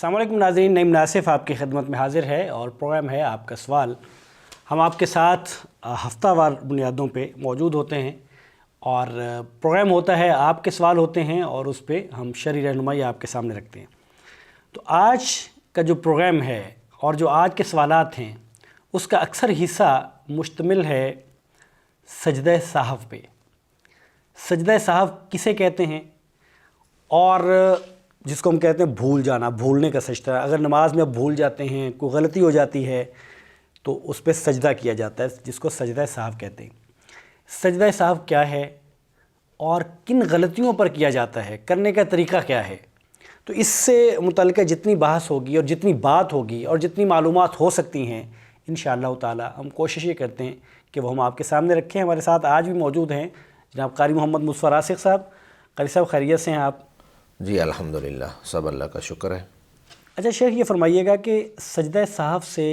السلام علیکم ناظرین، نعیم ناصف آپ کی خدمت میں حاضر ہے اور پروگرام ہے آپ کا سوال۔ ہم آپ کے ساتھ ہفتہ وار بنیادوں پہ موجود ہوتے ہیں اور پروگرام ہوتا ہے آپ کے سوال ہوتے ہیں اور اس پہ ہم شرعی رہنمائی آپ کے سامنے رکھتے ہیں۔ تو آج کا جو پروگرام ہے اور جو آج کے سوالات ہیں اس کا اکثر حصہ مشتمل ہے سجدہ سہو پہ۔ سجدہ سہو کسے کہتے ہیں اور جس کو ہم کہتے ہیں بھول جانا، بھولنے کا سجدہ۔ اگر نماز میں آپ بھول جاتے ہیں، کوئی غلطی ہو جاتی ہے تو اس پہ سجدہ کیا جاتا ہے، جس کو سجدہ سہو کہتے ہیں۔ سجدہ سہو کیا ہے اور کن غلطیوں پر کیا جاتا ہے، کرنے کا طریقہ کیا ہے، تو اس سے متعلقہ جتنی بحث ہوگی اور جتنی بات ہوگی اور جتنی معلومات ہو سکتی ہیں انشاءاللہ تعالی ہم کوشش یہ کرتے ہیں کہ وہ ہم آپ کے سامنے رکھیں۔ ہمارے ساتھ آج بھی موجود ہیں جناب قاری محمد مصطفیٰ راسخ صاحب۔ قاری صاحب خیریت سے ہیں آپ؟ جی الحمدللہ، سب اللہ کا شکر ہے۔ اچھا شیخ، یہ فرمائیے گا کہ سجدہ سہو سے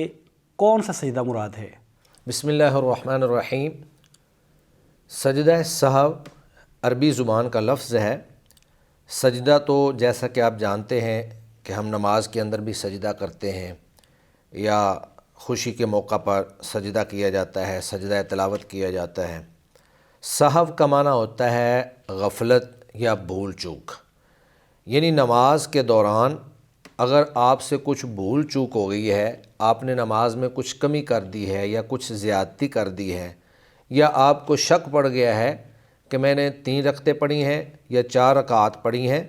کون سا سجدہ مراد ہے؟ بسم اللہ الرحمن الرحیم۔ سجدہ سہو عربی زبان کا لفظ ہے۔ سجدہ تو جیسا کہ آپ جانتے ہیں کہ ہم نماز کے اندر بھی سجدہ کرتے ہیں یا خوشی کے موقع پر سجدہ کیا جاتا ہے، سجدہ تلاوت کیا جاتا ہے۔ سہو کا معنی ہوتا ہے غفلت یا بھول چوک، یعنی نماز کے دوران اگر آپ سے کچھ بھول چوک ہو گئی ہے، آپ نے نماز میں کچھ کمی کر دی ہے یا کچھ زیادتی کر دی ہے، یا آپ کو شک پڑ گیا ہے کہ میں نے 3 رکعتیں پڑھی ہیں یا 4 رکعات پڑھی ہیں،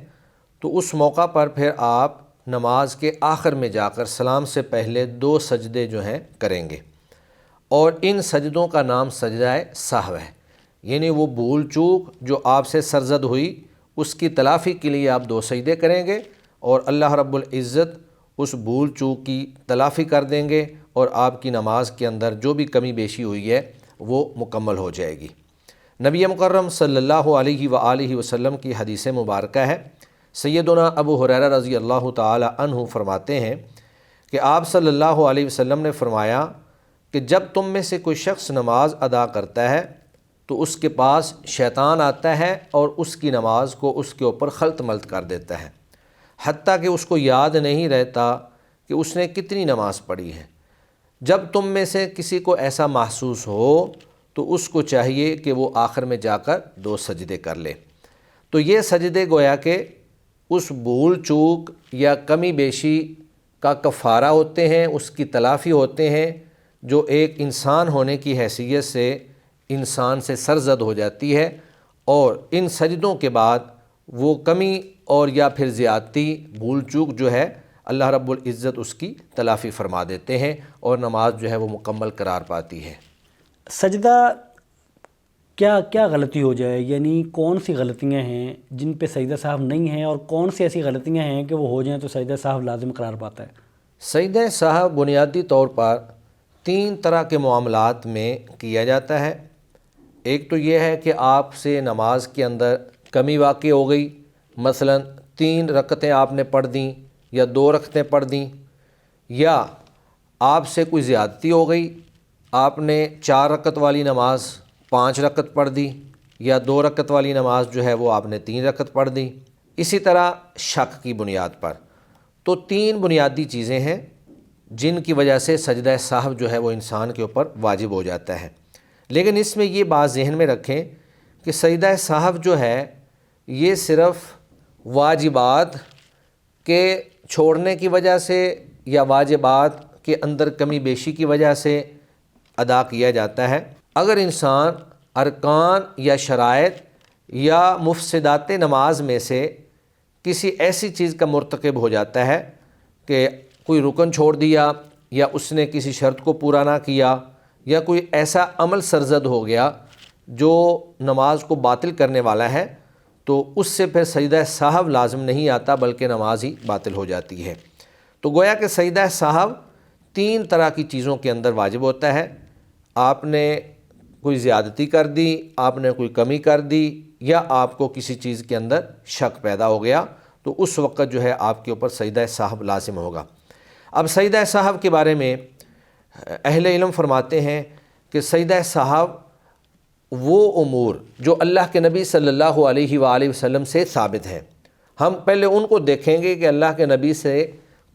تو اس موقع پر پھر آپ نماز کے آخر میں جا کر سلام سے پہلے 2 سجدے جو ہیں کریں گے، اور ان سجدوں کا نام سجدہ سہو ہے۔ یعنی وہ بھول چوک جو آپ سے سرزد ہوئی اس کی تلافی کے لیے آپ 2 سجدے کریں گے اور اللہ رب العزت اس بھول چوک کی تلافی کر دیں گے اور آپ کی نماز کے اندر جو بھی کمی بیشی ہوئی ہے وہ مکمل ہو جائے گی۔ نبی مکرم صلی اللہ علیہ وآلہ وسلم کی حدیث مبارکہ ہے۔ سیدنا ابو ہریرہ رضی اللہ تعالی عنہ فرماتے ہیں کہ آپ صلی اللہ علیہ وسلم نے فرمایا کہ جب تم میں سے کوئی شخص نماز ادا کرتا ہے تو اس کے پاس شیطان آتا ہے اور اس کی نماز کو اس کے اوپر خلط ملط کر دیتا ہے، حتیٰ کہ اس کو یاد نہیں رہتا کہ اس نے کتنی نماز پڑھی ہے۔ جب تم میں سے کسی کو ایسا محسوس ہو تو اس کو چاہیے کہ وہ آخر میں جا کر 2 سجدے کر لے۔ تو یہ سجدے گویا کہ اس بھول چوک یا کمی بیشی کا کفارہ ہوتے ہیں، اس کی تلافی ہوتے ہیں جو ایک انسان ہونے کی حیثیت سے انسان سے سرزد ہو جاتی ہے، اور ان سجدوں کے بعد وہ کمی اور یا پھر زیادتی بھول چوک جو ہے اللہ رب العزت اس کی تلافی فرما دیتے ہیں اور نماز جو ہے وہ مکمل قرار پاتی ہے۔ سجدہ کیا غلطی ہو جائے، یعنی کون سی غلطیاں ہیں جن پہ سجدہ سہو نہیں ہیں اور کون سی ایسی غلطیاں ہیں کہ وہ ہو جائیں تو سجدہ سہو لازم قرار پاتا ہے؟ سجدہ سہو بنیادی طور پر 3 طرح کے معاملات میں کیا جاتا ہے۔ ایک تو یہ ہے کہ آپ سے نماز کے اندر کمی واقع ہو گئی، مثلا 3 رکعتیں آپ نے پڑھ دیں یا 2 رکعتیں پڑھ دیں، یا آپ سے کوئی زیادتی ہو گئی، آپ نے 4 رکعت والی نماز 5 رکعت پڑھ دی، یا 2 رکعت والی نماز جو ہے وہ آپ نے 3 رکعت پڑھ دی۔ اسی طرح شک کی بنیاد پر۔ تو 3 بنیادی چیزیں ہیں جن کی وجہ سے سجدہ سہو جو ہے وہ انسان کے اوپر واجب ہو جاتا ہے۔ لیکن اس میں یہ بات ذہن میں رکھیں کہ سجدہ سہو جو ہے یہ صرف واجبات کے چھوڑنے کی وجہ سے یا واجبات کے اندر کمی بیشی کی وجہ سے ادا کیا جاتا ہے۔ اگر انسان ارکان یا شرائط یا مفسدات نماز میں سے کسی ایسی چیز کا مرتکب ہو جاتا ہے کہ کوئی رکن چھوڑ دیا یا اس نے کسی شرط کو پورا نہ کیا یا کوئی ایسا عمل سرزد ہو گیا جو نماز کو باطل کرنے والا ہے، تو اس سے پھر سجدہ سہو لازم نہیں آتا بلکہ نماز ہی باطل ہو جاتی ہے۔ تو گویا کہ سجدہ سہو 3 طرح کی چیزوں کے اندر واجب ہوتا ہے۔ آپ نے کوئی زیادتی کر دی، آپ نے کوئی کمی کر دی، یا آپ کو کسی چیز کے اندر شک پیدا ہو گیا، تو اس وقت جو ہے آپ کے اوپر سجدہ سہو لازم ہوگا۔ اب سجدہ سہو کے بارے میں اہل علم فرماتے ہیں کہ سجدہ سہو وہ امور جو اللہ کے نبی صلی اللہ علیہ وآلہ وسلم سے ثابت ہیں، ہم پہلے ان کو دیکھیں گے کہ اللہ کے نبی سے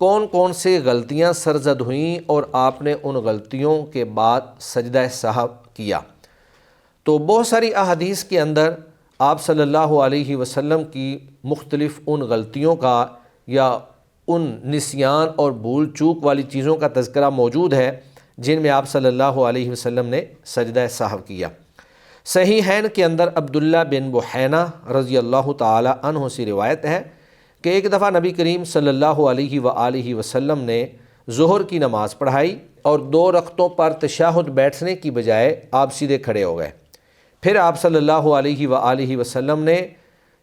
کون کون سے غلطیاں سرزد ہوئیں اور آپ نے ان غلطیوں کے بعد سجدہ سہو کیا۔ تو بہت ساری احادیث کے اندر آپ صلی اللہ علیہ وسلم کی مختلف ان غلطیوں کا یا ان نسیان اور بھول چوک والی چیزوں کا تذکرہ موجود ہے جن میں آپ صلی اللہ علیہ وسلم نے سجدہ سہو کیا۔ صحیحین کے اندر عبداللہ بن بحینہ رضی اللہ تعالی عنہ سے روایت ہے کہ ایک دفعہ نبی کریم صلی اللہ علیہ وآلہ وسلم نے ظہر کی نماز پڑھائی اور 2 رکعتوں پر تشہد بیٹھنے کی بجائے آپ سیدھے کھڑے ہو گئے۔ پھر آپ صلی اللہ علیہ وآلہ وسلم نے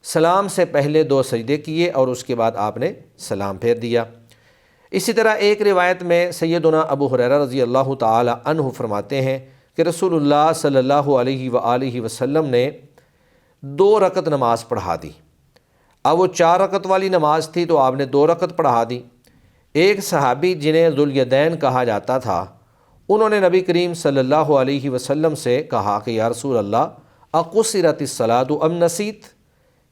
سلام سے پہلے 2 سجدے کیے اور اس کے بعد آپ نے سلام پھیر دیا۔ اسی طرح ایک روایت میں سیدنا ابو ہریرہ رضی اللہ تعالی عنہ فرماتے ہیں کہ رسول اللہ صلی اللہ علیہ وآلہ وسلم نے 2 رکعت نماز پڑھا دی۔ اب وہ 4 رکعت والی نماز تھی تو آپ نے 2 رکعت پڑھا دی۔ ایک صحابی جنہیں ذوالیدین کہا جاتا تھا، انہوں نے نبی کریم صلی اللہ علیہ وسلم سے کہا کہ یا رسول اللہ اقصرت الصلاۃ ام نسیت،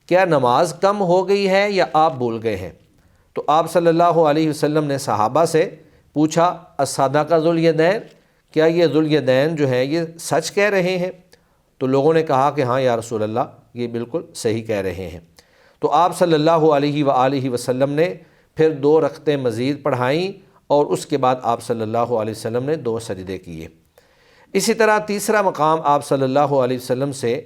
کیا نماز کم ہو گئی ہے یا آپ بھول گئے ہیں؟ تو آپ صلی اللہ علیہ وسلم نے صحابہ سے پوچھا اصدق ذوالیدین، کیا یہ ذوالیدین جو ہیں یہ سچ کہہ رہے ہیں؟ تو لوگوں نے کہا کہ ہاں یا رسول اللہ یہ بالکل صحیح کہہ رہے ہیں۔ تو آپ صلی اللہ علیہ وآلہ وسلم نے پھر 2 رکعتیں مزید پڑھائیں اور اس کے بعد آپ صلی اللہ علیہ وسلم نے 2 سجدے کیے۔ اسی طرح تیسرا مقام آپ صلی اللہ علیہ وسلم سے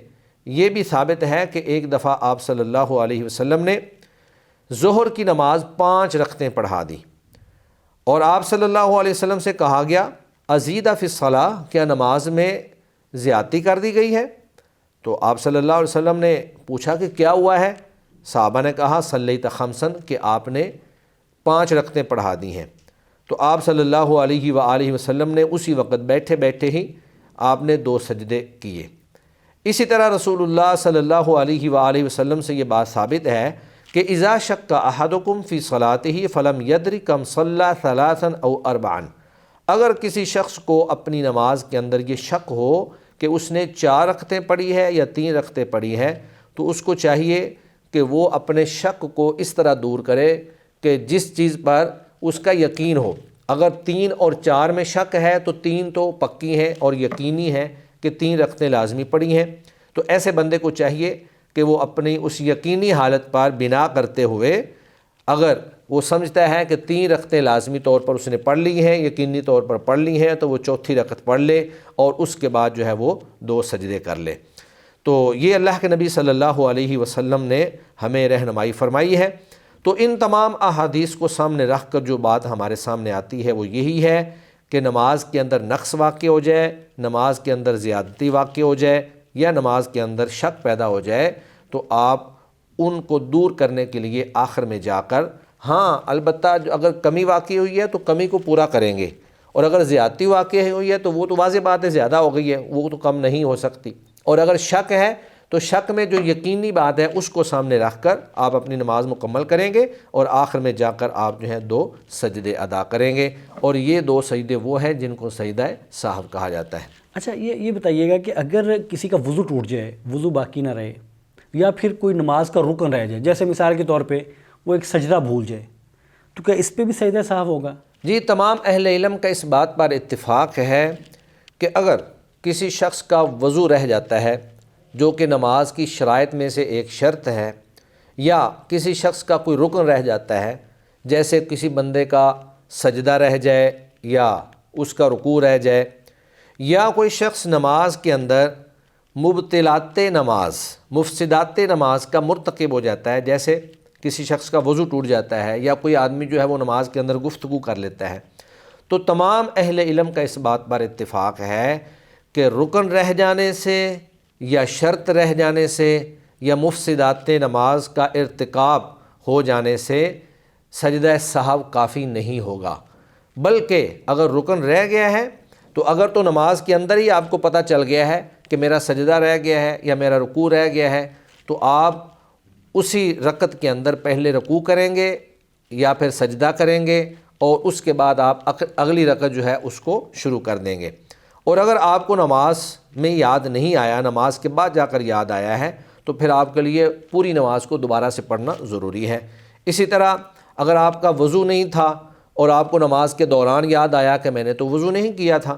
یہ بھی ثابت ہے کہ ایک دفعہ آپ صلی اللہ علیہ وسلم نے ظہر کی نماز 5 رکعتیں پڑھا دی اور آپ صلی اللہ علیہ وسلم سے کہا گیا ازید فی الصلاۃ، کیا نماز میں زیادتی کر دی گئی ہے؟ تو آپ صلی اللہ علیہ وسلم نے پوچھا کہ کیا ہوا ہے؟ صحابہ نے کہا صلیت خمسن، کہ آپ نے 5 رکعتیں پڑھا دی ہیں۔ تو آپ صلی اللہ علیہ وآلہ وسلم نے اسی وقت بیٹھے بیٹھے ہی آپ نے 2 سجدے کیے۔ اسی طرح رسول اللہ صلی اللہ علیہ وآلہ وسلم سے یہ بات ثابت ہے کہ اذا شک احدکم فی صلاتہ فلم یدری کم صلی ثلاثا او اربعا، اگر کسی شخص کو اپنی نماز کے اندر یہ شک ہو کہ اس نے 4 رکعتیں پڑھی ہے یا 3 رکعتیں پڑھی ہے، تو اس کو چاہیے کہ وہ اپنے شک کو اس طرح دور کرے کہ جس چیز پر اس کا یقین ہو۔ اگر 3 اور 4 میں شک ہے تو 3 تو پکی ہیں اور یقینی ہے کہ 3 رکعتیں لازمی پڑھی ہیں، تو ایسے بندے کو چاہیے کہ وہ اپنی اس یقینی حالت پر بنا کرتے ہوئے، اگر وہ سمجھتا ہے کہ 3 رکعتیں لازمی طور پر اس نے پڑھ لی ہیں، یقینی طور پر پڑھ لی ہیں، تو وہ 4تھی رکعت پڑھ لے اور اس کے بعد جو ہے وہ 2 سجدے کر لے۔ تو یہ اللہ کے نبی صلی اللہ علیہ وسلم نے ہمیں رہنمائی فرمائی ہے۔ تو ان تمام احادیث کو سامنے رکھ کر جو بات ہمارے سامنے آتی ہے وہ یہی ہے کہ نماز کے اندر نقص واقع ہو جائے، نماز کے اندر زیادتی واقع ہو جائے یا نماز کے اندر شک پیدا ہو جائے، تو آپ ان کو دور کرنے کے لیے آخر میں جا کر، ہاں البتہ اگر کمی واقع ہوئی ہے تو کمی کو پورا کریں گے، اور اگر زیادتی واقع ہوئی ہے تو وہ تو واضح بات ہے زیادہ ہو گئی ہے، وہ تو کم نہیں ہو سکتی، اور اگر شک ہے تو شک میں جو یقینی بات ہے اس کو سامنے رکھ کر آپ اپنی نماز مکمل کریں گے اور آخر میں جا کر آپ جو ہے 2 سجدے ادا کریں گے، اور یہ 2 سجدے وہ ہیں جن کو سجدہ سہو کہا جاتا ہے۔ اچھا یہ بتائیے گا کہ اگر کسی کا وضو ٹوٹ جائے، وضو باقی نہ رہے، یا پھر کوئی نماز کا رکن رہ جائے، جیسے مثال کے طور پہ وہ ایک سجدہ بھول جائے، تو کیا اس پہ بھی سجدہ سہو ہوگا؟ جی، تمام اہل علم کا اس بات پر اتفاق ہے کہ اگر کسی شخص کا وضو رہ جاتا ہے، جو کہ نماز کی شرائط میں سے ایک شرط ہے، یا کسی شخص کا کوئی رکن رہ جاتا ہے، جیسے کسی بندے کا سجدہ رہ جائے یا اس کا رکوع رہ جائے، یا کوئی شخص نماز کے اندر مبطلات نماز، مفسدات نماز کا مرتکب ہو جاتا ہے، جیسے کسی شخص کا وضو ٹوٹ جاتا ہے یا کوئی آدمی جو ہے وہ نماز کے اندر گفتگو کر لیتا ہے، تو تمام اہل علم کا اس بات پر اتفاق ہے کہ رکن رہ جانے سے یا شرط رہ جانے سے یا مفسدات نماز کا ارتکاب ہو جانے سے سجدہ سہو کافی نہیں ہوگا، بلکہ اگر رکن رہ گیا ہے تو اگر تو نماز کے اندر ہی آپ کو پتہ چل گیا ہے کہ میرا سجدہ رہ گیا ہے یا میرا رکوع رہ گیا ہے، تو آپ اسی رکعت کے اندر پہلے رکوع کریں گے یا پھر سجدہ کریں گے، اور اس کے بعد آپ اگلی رکعت جو ہے اس کو شروع کر دیں گے۔ اور اگر آپ کو نماز میں یاد نہیں آیا، نماز کے بعد جا کر یاد آیا ہے، تو پھر آپ کے لیے پوری نماز کو دوبارہ سے پڑھنا ضروری ہے۔ اسی طرح اگر آپ کا وضو نہیں تھا اور آپ کو نماز کے دوران یاد آیا کہ میں نے تو وضو نہیں کیا تھا،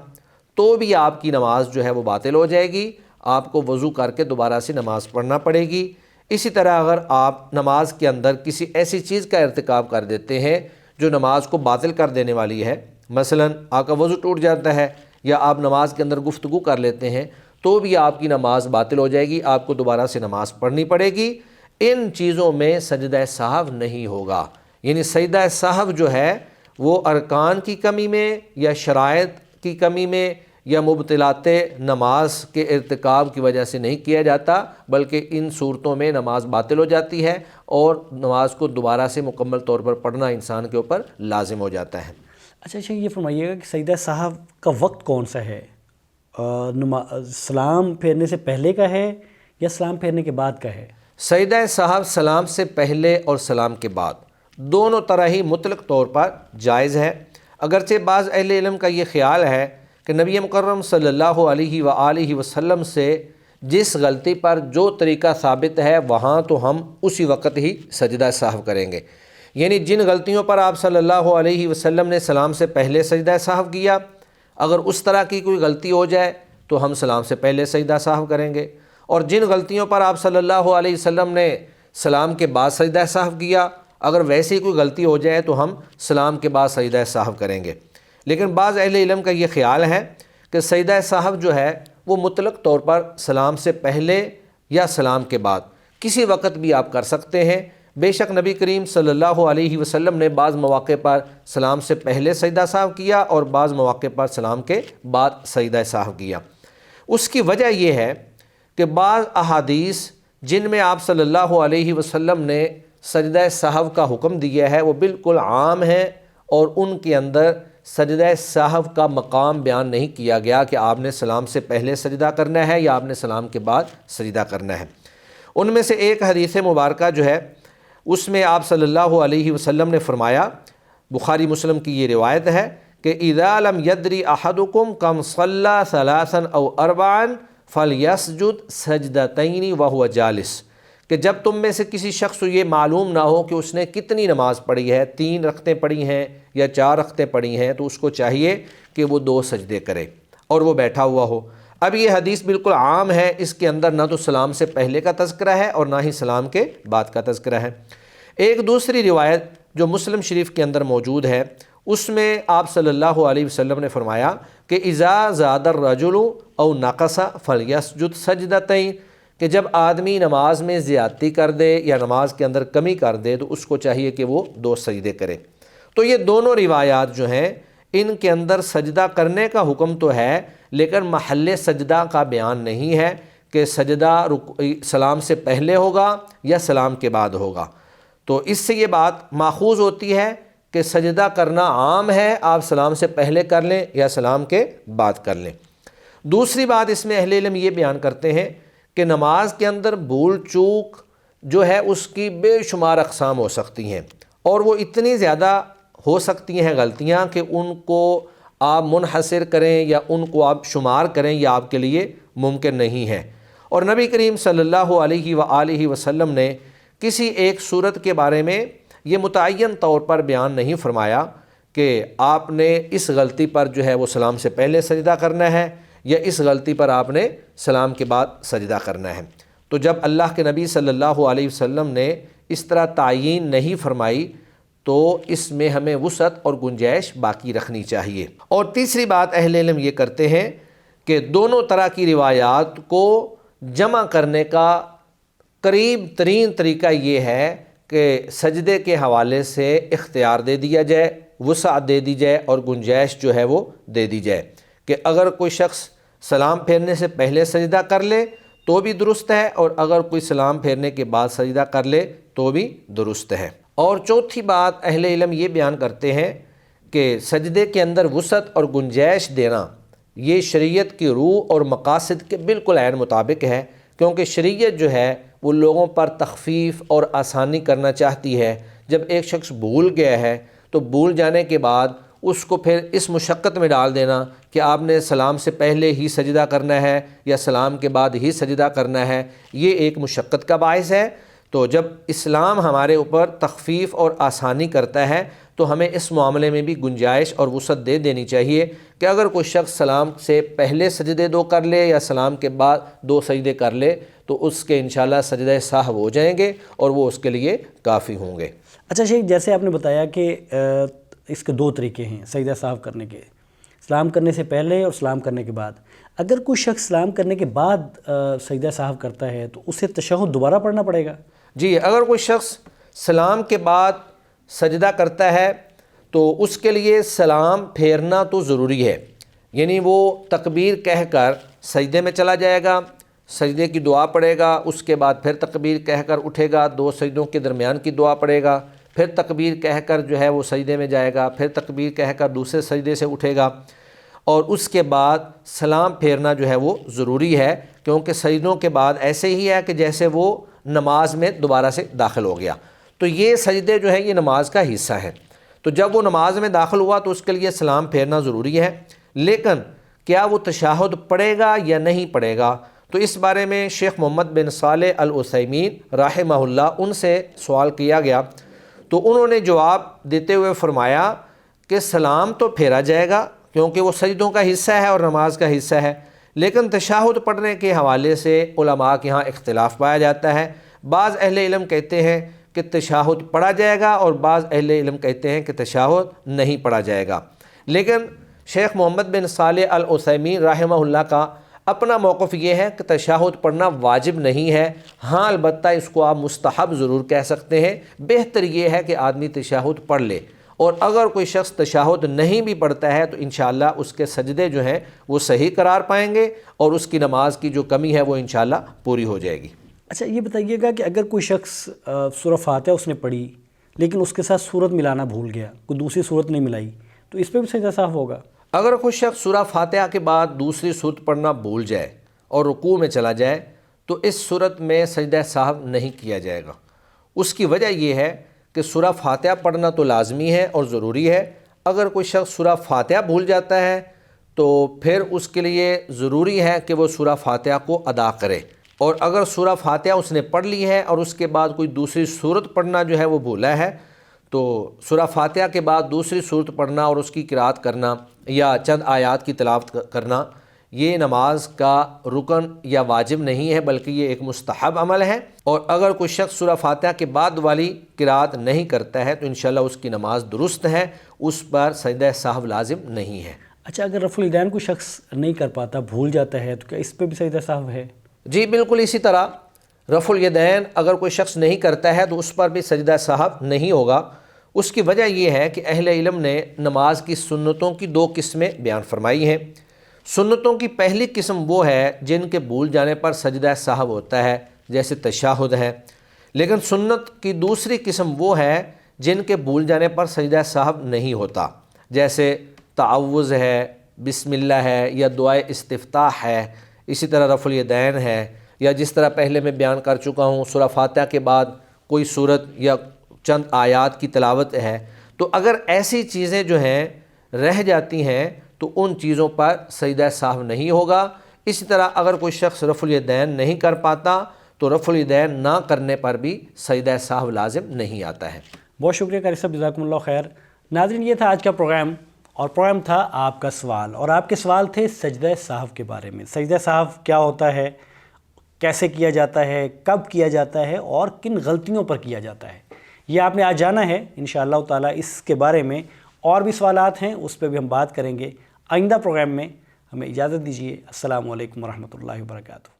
تو بھی آپ کی نماز جو ہے وہ باطل ہو جائے گی، آپ کو وضو کر کے دوبارہ سے نماز پڑھنا پڑے گی۔ اسی طرح اگر آپ نماز کے اندر کسی ایسی چیز کا ارتکاب کر دیتے ہیں جو نماز کو باطل کر دینے والی ہے، مثلا آپ کا وضو ٹوٹ جاتا ہے یا آپ نماز کے اندر گفتگو کر لیتے ہیں، تو بھی آپ کی نماز باطل ہو جائے گی، آپ کو دوبارہ سے نماز پڑھنی پڑے گی۔ ان چیزوں میں سجدہ سہو نہیں ہوگا، یعنی سجدہ سہو جو ہے وہ ارکان کی کمی میں یا شرائط کی کمی میں یا مبطلات نماز کے ارتکاب کی وجہ سے نہیں کیا جاتا، بلکہ ان صورتوں میں نماز باطل ہو جاتی ہے اور نماز کو دوبارہ سے مکمل طور پر پڑھنا انسان کے اوپر لازم ہو جاتا ہے۔ اچھا یہ فرمائیے گا کہ سجدہ سہو کا وقت کون سا ہے؟ سلام پھیرنے سے پہلے کا ہے یا سلام پھیرنے کے بعد کا ہے؟ سجدہ سہو سلام سے پہلے اور سلام کے بعد دونوں طرح ہی مطلق طور پر جائز ہے، اگرچہ بعض اہل علم کا یہ خیال ہے کہ نبی مکرم صلی اللہ علیہ وآلہ وسلم سے جس غلطی پر جو طریقہ ثابت ہے وہاں تو ہم اسی وقت ہی سجدہ سہو کریں گے، یعنی جن غلطیوں پر آپ صلی اللہ علیہ وسلم نے سلام سے پہلے سجدہ سہو کیا، اگر اس طرح کی کوئی غلطی ہو جائے تو ہم سلام سے پہلے سجدہ سہو کریں گے، اور جن غلطیوں پر آپ صلی اللہ علیہ وسلم نے سلام کے بعد سجدہ سہو کیا، اگر ویسی کوئی غلطی ہو جائے تو ہم سلام کے بعد سجدہ سہو کریں گے۔ لیکن بعض اہل علم کا یہ خیال ہے کہ سجدہ سہو جو ہے وہ مطلق طور پر سلام سے پہلے یا سلام کے بعد کسی وقت بھی آپ کر سکتے ہیں۔ بے شک نبی کریم صلی اللہ علیہ وسلم نے بعض مواقع پر سلام سے پہلے سجدہ سہو کیا اور بعض مواقع پر سلام کے بعد سجدہ سہو کیا۔ اس کی وجہ یہ ہے کہ بعض احادیث جن میں آپ صلی اللہ علیہ وسلم نے سجدہ سہو کا حکم دیا ہے وہ بالکل عام ہیں، اور ان کے اندر سجدہ سہو کا مقام بیان نہیں کیا گیا کہ آپ نے سلام سے پہلے سجدہ کرنا ہے یا آپ نے سلام کے بعد سجدہ کرنا ہے۔ ان میں سے ایک حدیث مبارکہ جو ہے اس میں آپ صلی اللہ علیہ وسلم نے فرمایا، بخاری مسلم کی یہ روایت ہے کہ اذا لم یدری احدکم کم صلی ثلاثا او اربعا فلیسجد سجدتین وہو جالس، کہ جب تم میں سے کسی شخص کو یہ معلوم نہ ہو کہ اس نے کتنی نماز پڑھی ہے، 3 رکعتیں پڑھی ہیں یا 4 رکعتیں پڑھی ہیں، تو اس کو چاہیے کہ وہ 2 سجدے کرے اور وہ بیٹھا ہوا ہو۔ اب یہ حدیث بالکل عام ہے، اس کے اندر نہ تو سلام سے پہلے کا تذکرہ ہے اور نہ ہی سلام کے بعد کا تذکرہ ہے۔ ایک دوسری روایت جو مسلم شریف کے اندر موجود ہے اس میں آپ صلی اللہ علیہ وسلم نے فرمایا کہ اذا زاد الرجل او نقص فلیسجد سجدتین، کہ جب آدمی نماز میں زیادتی کر دے یا نماز کے اندر کمی کر دے تو اس کو چاہیے کہ وہ 2 سجدے کرے۔ تو یہ دونوں روایات جو ہیں ان کے اندر سجدہ کرنے کا حکم تو ہے، لیکن محل سجدہ کا بیان نہیں ہے کہ سجدہ سلام سے پہلے ہوگا یا سلام کے بعد ہوگا۔ تو اس سے یہ بات ماخوذ ہوتی ہے کہ سجدہ کرنا عام ہے، آپ سلام سے پہلے کر لیں یا سلام کے بعد کر لیں۔ دوسری بات اس میں اہل علم یہ بیان کرتے ہیں کہ نماز کے اندر بھول چوک جو ہے اس کی بے شمار اقسام ہو سکتی ہیں، اور وہ اتنی زیادہ ہو سکتی ہیں غلطیاں کہ ان کو آپ منحصر کریں یا ان کو آپ شمار کریں یہ آپ کے لیے ممکن نہیں ہے۔ اور نبی کریم صلی اللہ علیہ وآلہ وسلم نے کسی ایک صورت کے بارے میں یہ متعین طور پر بیان نہیں فرمایا کہ آپ نے اس غلطی پر جو ہے وہ سلام سے پہلے سجدہ کرنا ہے یا اس غلطی پر آپ نے سلام کے بعد سجدہ کرنا ہے۔ تو جب اللہ کے نبی صلی اللہ علیہ وسلم نے اس طرح تعیین نہیں فرمائی تو اس میں ہمیں وسعت اور گنجائش باقی رکھنی چاہیے۔ اور تیسری بات اہل علم یہ کرتے ہیں کہ دونوں طرح کی روایات کو جمع کرنے کا قریب ترین طریقہ یہ ہے کہ سجدے کے حوالے سے اختیار دے دیا جائے، وسعت دے دی جائے اور گنجائش جو ہے وہ دے دی جائے، کہ اگر کوئی شخص سلام پھیرنے سے پہلے سجدہ کر لے تو بھی درست ہے، اور اگر کوئی سلام پھیرنے کے بعد سجدہ کر لے تو بھی درست ہے۔ اور چوتھی بات اہل علم یہ بیان کرتے ہیں کہ سجدے کے اندر وسعت اور گنجائش دینا یہ شریعت کی روح اور مقاصد کے بالکل عین مطابق ہے، کیونکہ شریعت جو ہے وہ لوگوں پر تخفیف اور آسانی کرنا چاہتی ہے۔ جب ایک شخص بھول گیا ہے تو بھول جانے کے بعد اس کو پھر اس مشقت میں ڈال دینا کہ آپ نے سلام سے پہلے ہی سجدہ کرنا ہے یا سلام کے بعد ہی سجدہ کرنا ہے، یہ ایک مشقت کا باعث ہے۔ تو جب اسلام ہمارے اوپر تخفیف اور آسانی کرتا ہے تو ہمیں اس معاملے میں بھی گنجائش اور وسعت دے دینی چاہیے کہ اگر کوئی شخص سلام سے پہلے سجدے 2 کر لے یا سلام کے بعد 2 سجدے کر لے تو اس کے انشاءاللہ سجدہ سہو ہو جائیں گے اور وہ اس کے لیے کافی ہوں گے۔ اچھا شیخ، جیسے آپ نے بتایا کہ اس کے 2 طریقے ہیں سجدہ سہو کرنے کے، سلام کرنے سے پہلے اور سلام کرنے کے بعد۔ اگر کوئی شخص سلام کرنے کے بعد سجدہ سہو کرتا ہے تو اسے تشہد دوبارہ پڑھنا پڑے گا؟ جی، اگر کوئی شخص سلام کے بعد سجدہ کرتا ہے تو اس کے لیے سلام پھیرنا تو ضروری ہے، یعنی وہ تکبیر کہہ کر سجدے میں چلا جائے گا، سجدے کی دعا پڑھے گا، اس کے بعد پھر تکبیر کہہ کر اٹھے گا، 2 سجدوں کے درمیان کی دعا پڑھے گا، پھر تکبیر کہہ کر جو ہے وہ سجدے میں جائے گا، پھر تکبیر کہہ کر دوسرے سجدے سے اٹھے گا، اور اس کے بعد سلام پھیرنا جو ہے وہ ضروری ہے، کیونکہ سجدوں کے بعد ایسے ہی ہے کہ جیسے وہ نماز میں دوبارہ سے داخل ہو گیا۔ تو یہ سجدے جو ہے یہ نماز کا حصہ ہے، تو جب وہ نماز میں داخل ہوا تو اس کے لیے سلام پھیرنا ضروری ہے، لیکن کیا وہ تشہد پڑھے گا یا نہیں پڑھے گا؟ تو اس بارے میں شیخ محمد بن صالح العثیمین رحمہ اللہ ان سے سوال کیا گیا، تو انہوں نے جواب دیتے ہوئے فرمایا کہ سلام تو پھیرا جائے گا کیونکہ وہ سجدوں کا حصہ ہے اور نماز کا حصہ ہے، لیکن تشہد پڑھنے کے حوالے سے علماء کے ہاں اختلاف پایا جاتا ہے۔ بعض اہل علم کہتے ہیں کہ تشہد پڑھا جائے گا اور بعض اہل علم کہتے ہیں کہ تشہد نہیں پڑھا جائے گا، لیکن شیخ محمد بن صالح العثیمین رحمہ اللہ کا اپنا موقف یہ ہے کہ تشہد پڑھنا واجب نہیں ہے، ہاں البتہ اس کو آپ مستحب ضرور کہہ سکتے ہیں، بہتر یہ ہے کہ آدمی تشہد پڑھ لے، اور اگر کوئی شخص تشہد نہیں بھی پڑھتا ہے تو انشاءاللہ اس کے سجدے جو ہیں وہ صحیح قرار پائیں گے اور اس کی نماز کی جو کمی ہے وہ انشاءاللہ پوری ہو جائے گی۔ اچھا یہ بتائیے گا کہ اگر کوئی شخص سورہ فاتحہ اس نے پڑھی لیکن اس کے ساتھ سورت ملانا بھول گیا، کوئی دوسری سورت نہیں ملائی، تو اس پہ بھی سجدہ سہو ہوگا؟ اگر کوئی شخص سورہ فاتحہ کے بعد دوسری سورت پڑھنا بھول جائے اور رکوع میں چلا جائے تو اس صورت میں سجدہ سہو نہیں کیا جائے گا۔ اس کی وجہ یہ ہے کہ سورہ فاتحہ پڑھنا تو لازمی ہے اور ضروری ہے، اگر کوئی شخص سورہ فاتحہ بھول جاتا ہے تو پھر اس کے لیے ضروری ہے کہ وہ سورہ فاتحہ کو ادا کرے، اور اگر سورہ فاتحہ اس نے پڑھ لی ہے اور اس کے بعد کوئی دوسری سورت پڑھنا جو ہے وہ بھولا ہے تو سورہ فاتحہ کے بعد دوسری سورت پڑھنا اور اس کی قرات کرنا یا چند آیات کی تلاوت کرنا یہ نماز کا رکن یا واجب نہیں ہے، بلکہ یہ ایک مستحب عمل ہے، اور اگر کوئی شخص سورہ فاتحہ کے بعد والی قرات نہیں کرتا ہے تو انشاءاللہ اس کی نماز درست ہے، اس پر سجدہ سہو لازم نہیں ہے۔ اچھا اگر رفع الیدین کوئی شخص نہیں کر پاتا، بھول جاتا ہے، تو کیا اس پہ بھی سجدہ سہو ہے؟ جی بالکل اسی طرح رفع الیدین اگر کوئی شخص نہیں کرتا ہے تو اس پر بھی سجدہ سہو نہیں ہوگا۔ اس کی وجہ یہ ہے کہ اہل علم نے نماز کی سنتوں کی 2 قسمیں بیان فرمائی ہیں۔ سنتوں کی پہلی قسم وہ ہے جن کے بھول جانے پر سجدہ سہو ہوتا ہے، جیسے تشہد ہے، لیکن سنت کی دوسری قسم وہ ہے جن کے بھول جانے پر سجدہ سہو نہیں ہوتا، جیسے تعوذ ہے، بسم اللہ ہے، یا دعائے استفتاح ہے، اسی طرح رفع الیدین ہے، یا جس طرح پہلے میں بیان کر چکا ہوں سورہ فاتحہ کے بعد کوئی سورت یا چند آیات کی تلاوت ہے۔ تو اگر ایسی چیزیں جو ہیں رہ جاتی ہیں تو ان چیزوں پر سجدہ سہو نہیں ہوگا۔ اسی طرح اگر کوئی شخص رفع الیدین نہیں کر پاتا تو رفع الیدین نہ کرنے پر بھی سجدہ سہو لازم نہیں آتا ہے۔ بہت شکریہ قاری صاحب، جزاکم اللہ خیر۔ ناظرین یہ تھا آج کا پروگرام، اور پروگرام تھا آپ کا سوال، اور آپ کے سوال تھے سجدہ سہو کے بارے میں۔ سجدہ سہو کیا ہوتا ہے، کیسے کیا جاتا ہے، کب کیا جاتا ہے، اور کن غلطیوں پر کیا جاتا ہے، یہ آپ نے آج جانا ہے انشاءاللہ تعالیٰ۔ اس کے بارے میں اور بھی سوالات ہیں، اس پہ بھی ہم بات کریں گے آئندہ پروگرام میں۔ ہمیں اجازت دیجیے، السلام علیکم ورحمۃ اللہ وبرکاتہ۔